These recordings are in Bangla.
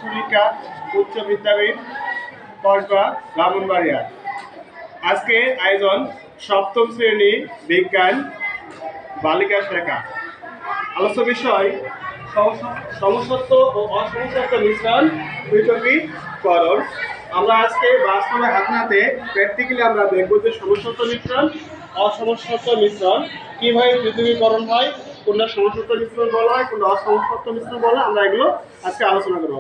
শিশুলিকা উচ্চ বিদ্যাপীঠ কসবা ব্রাহ্মণবাড়িয়া। আজকে আয়োজন সপ্তম শ্রেণী বিজ্ঞান বালিকা শাখা। আলোচ্য বিষয় সমসত্ব ও অসমসত্ব মিশ্রণ পৃথকীকরণ। আমরা আজকে বাস্তবে হাতে প্র্যাকটিক্যালি আমরা দেখব যে সমসত্ব মিশ্রণ অসমসত্ব মিশ্রণ কিভাবে পৃথকীকরণ হয়, কোনটা সমসত্ব মিশ্রণ বলা হয়, কোনটা অসমসত্ব মিশ্রণ বলা হয়, আমরা এগুলো আজকে আলোচনা করব।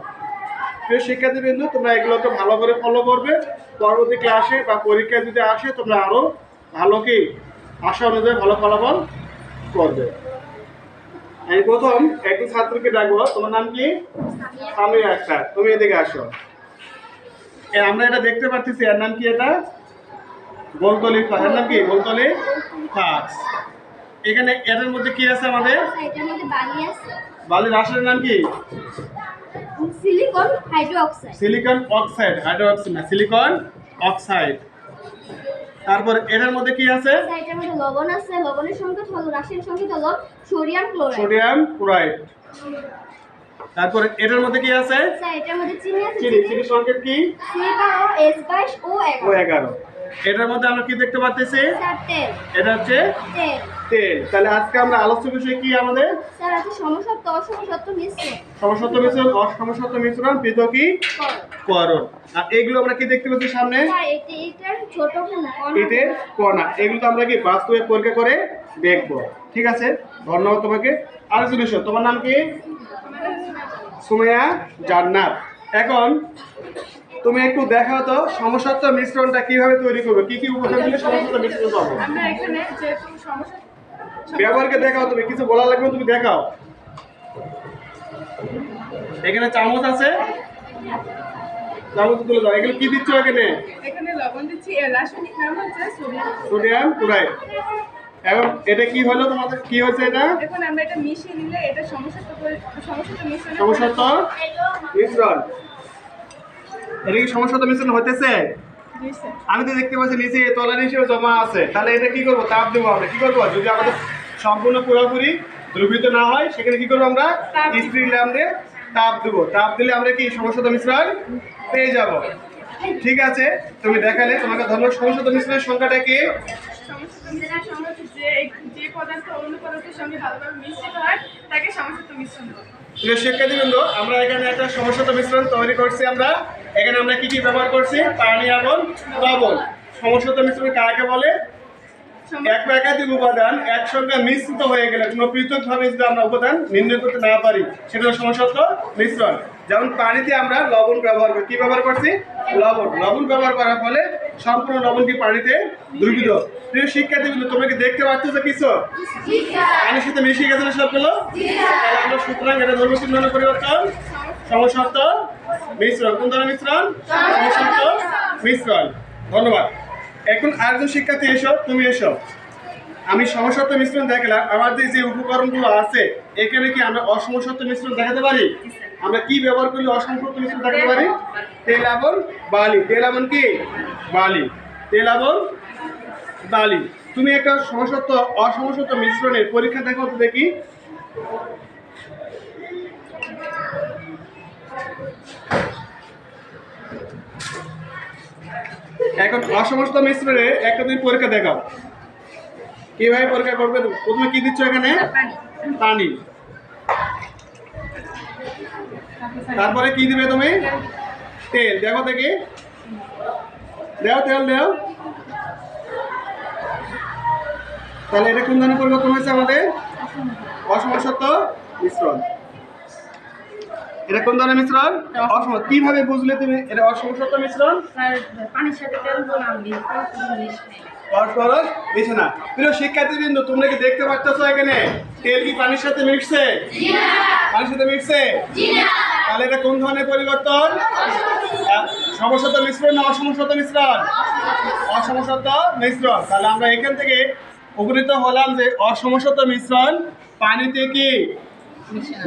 প্রিয় শিক্ষার্থীবৃন্দ, তোমরা এগুলোকে ভালো করে ফলো করবে। পরবর্তী ক্লাসে বা পরীক্ষায় যদি আসে তোমরা আরো ভালো কি আশা অনুযায়ী ভালো ফলাফল করবে। আমি প্রথম একটি ছাত্রকে ডাকবো। তোমার নাম কি? সামিয়া আক্তার। তুমি এদিকে আসো। আমরা এটা দেখতে পাচ্ছি, এর নাম কি? এটা গোলতলি। এর নাম কি? গোলতলি ফ্লাক্স। এখানে এর মধ্যে কি আছে? আমাদের এটার মধ্যে বালি আছে। বালির রাসায়নিক নাম কি? Silicon hydroxide. Silicon oxide, hydroxide না, সিলিকন অক্সাইড। তারপর এটার মধ্যে কি আছে? এটার মধ্যে লবণ আছে। লবণের সংকেত হলো, রাসায়নিক সংকেত হলো সোডিয়াম ক্লোরাইড। Sodium chloride. তারপর এটার মধ্যে কি আছে? এটার মধ্যে চিনি আছে। চিনি সংকেত কি? C12H22O11। এটার মধ্যে আমরা কি দেখতে পাচ্ছি? তেল। এটা হচ্ছে তেল। তেল। তাহলে আজকে আমরা আলোচ্য বিষয় কি আমাদের? স্যার আছে সমসত্ব অসমসত্ব মিশ্রণ। সমসত্ব মিশ্রণ অসমসত্ব মিশ্রণ পৃথকীকরণ। আর এগুলো আমরা কি দেখতে পাচ্ছি সামনে? স্যার এটার ছোট কণা। এটার কণা। এগুলো তো আমরা কি বাস্তবে পরীক্ষা করে দেখব। ঠিক আছে, ধন্যবাদ তোমাকে। আরেকটা বিষয়, তোমার নাম কি? সুমাইয়া জান্নাত। এখন তুমি একটু দেখাও তো সমসত্ব মিশ্রণটা কিভাবে তৈরি করবে, কি কি উপাদান দিলে সমসত্ব মিশ্রণ পাবো। আমরা এখানে যেহেতু সমস্যা ব্যবহারকে দেখাও, তুমি কিছু বলা লাগবে, তুমি দেখাও। এখানে চামচ আছে, চামচ তুলে দাও। এগুলো কি দিচ্ছ এখানে? এখানে লবণ দিচ্ছি, এর রাসায়নিক নাম হচ্ছে সোডিয়াম ক্লোরাইড। এবং এটা কি হলো তোমাদের? কি হয়েছে এটা? এখন আমরা এটা মিশিয়ে নিলে এটা সমসত্ব মিশ্রণ। সমসত্ব মিশ্রণ। এটা কি সমসত্ব মিশ্রণ হতেছে? আমি তো দেখতে পাচ্ছি নিচে তলানি হিসেবে জমা আছে। তাহলে এটা কি করবো? তাপ দেবো। আমরা কি করবো? যদি আমাদের সম্পূর্ণ পুরোপুরি দ্রবীভূত না হয় সেখানে কি করবো? আমরা স্প্রিং ল্যাম্প দিয়ে তাপ দেবো। তাপ দিলে আমরা কি সমসত্ব মিশ্রণ পেয়ে যাব। ঠিক আছে, তুমি দেখালে, তোমাকে ধন্যবাদ। সমসত্ব মিশ্রণের সংখ্যাটা কি? যে পদার্থ অন্য পদার্থের সঙ্গে ভালোভাবে মিশ্রিত হয় তাকে সমসত্ব মিশ্রণ বলে। প্রিয় শিক্ষার্থীবৃন্দ, আমরা এখানে একটা সমসত্ব মিশ্রণ তৈরি করছি। এখানে আমরা কি কি ব্যবহার করছি? পানি এবং লবণ। সমসত্ব মিশ্রণ কাকে বলে? এক বা একাধিক উপাদান একসঙ্গে মিশ্রিত হয়ে গেলে কোনো পৃথকভাবে যদি আমরা উপাদান নির্ণয় করতে না পারি সেটা হলো সমসত্ব মিশ্রণ। যেমন পানিতে আমরা লবণ ব্যবহার করি। কি ব্যবহার করছি? লবণ ব্যবহার করার ফলে সম্পূর্ণ লবণ কি পানিতে দ্রবীভূত। প্রিয় শিক্ষার্থীবৃন্দ, তোমরা কি দেখতে পাচ্ছ যে কিছু পানির সাথে মিশে গেছে না সবগুলো? তাহলে আমরা সুতরাং এটা ধর্ম চিহ্ন পরিবর্তন সমসত্ব মিশ্রণ। কোন ধরনের মিশ্রণ? সমসত্ব মিশ্রণ। ধন্যবাদ। এখন আরেকজন শিক্ষার্থী এসো, তুমি এসো। আমি সমসত্ব মিশ্রণ দেখালাম। আমাদের যে উপকরণগুলো আছে এখানে কি আমরা অসমসত্ব মিশ্রণ দেখাতে পারি? আমরা কি ব্যবহার করলে অসমসত্ব মিশ্রণ দেখাতে পারি? তেল এবং বালি। তেল এবং কি? বালি। তেল এবং বালি। তুমি একটা সমসত্ব অসমসত্ব মিশ্রণের পরীক্ষা দেখাও তো দেখি। এখন অসমস্ত মিশ্রণে একটা তুমি পরীক্ষা দেখাও। কিভাবে পরীক্ষা করবে? প্রথমে কি দিচ্ছ এখানে? পানি। তারপরে কি দিবে তুমি? তেল। দেখো দেখি, দেও তেল দেও। তাহলে এটা কোন ধরনের পরিবর্তন হয়েছে আমাদের? অসমসত্ব মিশ্রণ। এটা কোন ধরনের মিশ্রণ? অসমসত্ব। কিভাবে বুঝলে তুমি এটা অসমসত্ব মিশ্রণ? পানির সাথে তেল গোলাম দিয়ে পরস্পর মিশে না। প্রিয় শিক্ষার্থীবৃন্দ, তোমরা কি দেখতে পাচ্ছ এখানে তেল কি পানির সাথে মিশছে? পানির সাথে মিশছে? তাহলে এটা কোন ধরনের পরিবর্তন? সমসত্ব মিশ্রণ না অসমসত্ব মিশ্রণ? অসমসত্ব মিশ্রণ। তাহলে আমরা এখান থেকে উপনীত হলাম যে অসমসত্ব মিশ্রণ পানিতে কি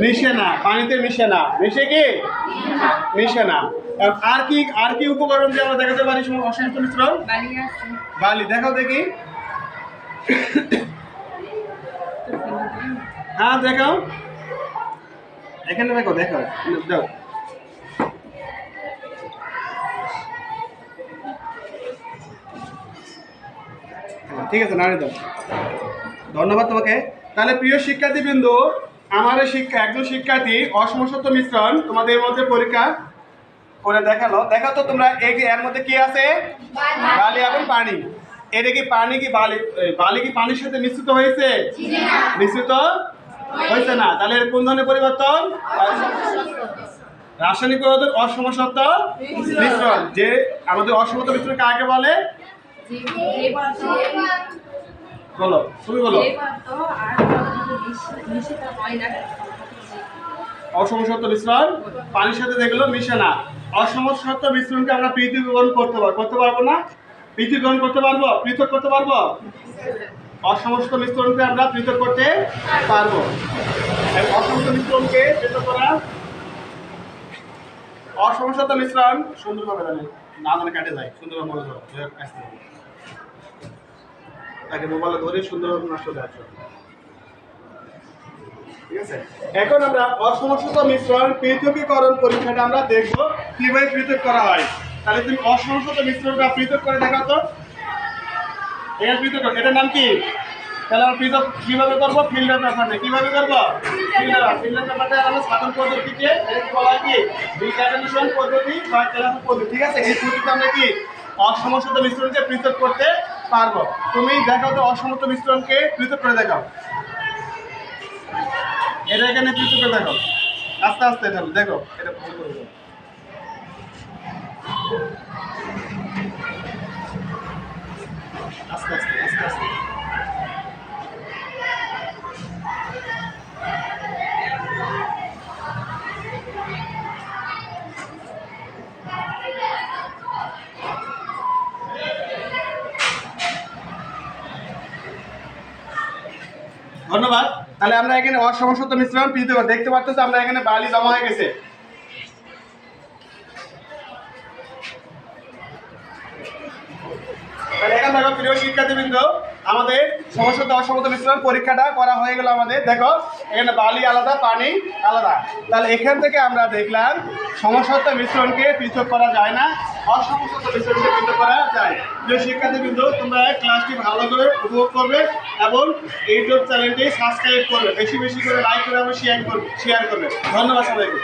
মিশে না। পানিতে মিশে না। মিশে কি? মিশে না। আর কি উপকরণ দিয়ে আমরা দেখাতে পারি অসমসত্ব মিশ্রণ? বালি। দেখাও দেখি। হ্যাঁ দেখাও, এখানে দেখো, দেখাও, দাও। ঠিক আছে, নাড়ে দাও। ধন্যবাদ তোমাকে। তাহলে প্রিয় শিক্ষার্থীবৃন্দ, আমার একজন শিক্ষার্থী অসমসত্ব মিশ্রণ তোমাদের মধ্যে পরীক্ষা করে দেখালো। দেখো তো তোমরা এর মধ্যে কি আছে? বালি এবং পানি। এটা কি পানি কি বালি? বালি কি পানির সাথে মিশ্রিত হয়েছে? মিশ্রিত হয়েছে না। তাহলে এর কোন ধরনের পরিবর্তন? রাসায়নিক পরিবর্তন অসমসত্ব মিশ্রণ। যে আমাদের অসমসত্ব মিশ্রণ কাকে বলে? বলো, তুমি বলো। অসমসত্ব মিশ্রণ পানির সাথে যেগুলো মিশে না। অসমসত্ব মিশ্রণকে আমরা পৃথকীকরণ করতে পারবো না? পৃথকীকরণ করতে পারবো? পৃথক করতে পারবো? অসমসত্ব মিশ্রণকে আমরা পৃথক করতে পারবো। অসমসত্ব মিশ্রণকে পৃথক করা, অসমসত্ব মিশ্রণ সুন্দরভাবে না জানে কাটে যায়, সুন্দরভাবে মনে ধরো তাকে মোবাইলে ধরে সুন্দরভাবে নষ্ট দেওয়া। ঠিক আছে, এখন আমরা অসমসত্ব মিশ্রণ পৃথকীকরণ পরীক্ষাটা আমরা দেখবো কিভাবে পৃথক করা হয়। তাহলে তুমি অসমসত্ব মিশ্রণটা পৃথক করে দেখাও তো। এর পৃথক, এটার নাম কি? তাহলে আমরা পৃথক কিভাবে করবো? ফিল্টার পেপার নিয়ে। কিভাবে করবো? ফিল্টার পেপারটা আমরা সাধারণ পদ্ধতিকে বলা হয় কি ডিক্যাটানেশন পদ্ধতি বা ক্লাস পদ্ধতি। ঠিক আছে, এই পদ্ধতিতে আমরা কি অসমসত্ব মিশ্রণকে পৃথক করতে পারবো। তুমি দেখাও তো অসমসত্ব মিশ্রণকে পৃথক করে দেখাও। এটা এখানে পৃথক করে দেখো, আস্তে আস্তে এটা দেখো, এটা ভালো করে দেখো। আস্তে আস্তে আস্তে আস্তে। ধন্যবাদ। তাহলে আমরা এখানে অসমসত্ব মিশ্রণ পৃথক দেখতে পাচ্ছি, আমরা এখানে বালি জমা হয়ে গেছে। তাহলে এখন দেখো প্রিয় শিক্ষার্থীবৃন্দ, আমাদের সমসত্ব অসমসত্ব মিশ্রণ পরীক্ষাটা করা হয়ে গেল আমাদের। দেখো এখানে বালি আলাদা, পানি আলাদা। তাহলে এখান থেকে আমরা দেখলাম সমসত্ব মিশ্রণকে পৃথক করা যায় না, অসমসত্ব মিশ্রণকে পৃথক করা যায়। প্রিয় শিক্ষার্থীবৃন্দ, তোমরা ক্লাসটি ভালো করে উপভোগ করবে এবং ইউটিউব চ্যানেলটি সাবস্ক্রাইব করবে, বেশি বেশি করে লাইক করে এবং শেয়ার করবে। ধন্যবাদ সবাইকে।